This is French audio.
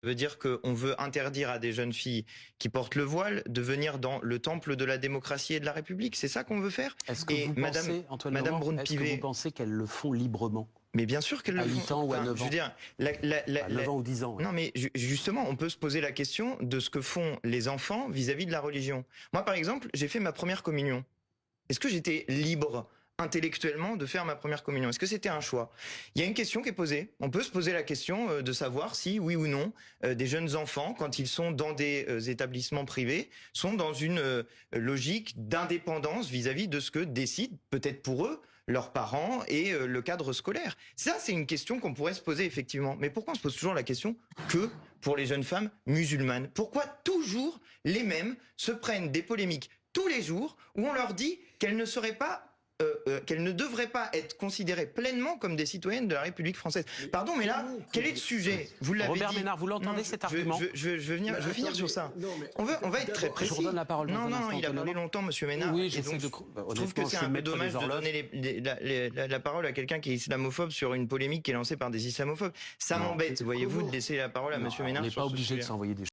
Ça veut dire qu'on veut interdire à des jeunes filles qui portent le voile de venir dans le temple de la démocratie et de la République. C'est ça qu'on veut faire. Est-ce que Et vous pensez, Antoine Madame Laurent, est-ce que vous Braun-Pivet, pensez qu'elles le font librement? mais bien sûr qu'elles À le 8 font. ans ou à 9 Je ans? veux dire, À 9 ans ou 10 ans, ouais. non, mais justement, on peut se poser la question de ce que font les enfants vis-à-vis de la religion. Moi, par exemple, j'ai fait ma première communion. Est-ce que j'étais libre intellectuellement de faire ma première communion? Est-ce que c'était un choix? Il y a une question qui est posée. On peut se poser la question de savoir si, oui ou non, des jeunes enfants, quand ils sont dans des établissements privés, sont dans une logique d'indépendance vis-à-vis de ce que décident, peut-être pour eux, leurs parents et le cadre scolaire. Ça, c'est une question qu'on pourrait se poser effectivement. Mais pourquoi on se pose toujours la question que pour les jeunes femmes musulmanes? Pourquoi toujours les mêmes se prennent des polémiques tous les jours où on leur dit qu'elles ne seraient pas qu'elles ne devraient pas être considérées pleinement comme des citoyennes de la République française. Pardon, mais là, quel est le sujet? Vous l'avez dit. Robert Ménard, vous l'entendez cet argument? Je veux finir sur ça. On va être très précis. Je vous redonne la parole dans un instant, il a parlé longtemps, Monsieur Ménard. Oui, et j'essaie donc, de... je trouve que c'est un peu dommage de donner la parole à quelqu'un qui est islamophobe sur une polémique qui est lancée par des islamophobes. Ça m'embête, voyez-vous, de laisser la parole à Monsieur Ménard. On n'est pas obligé de s'envoyer des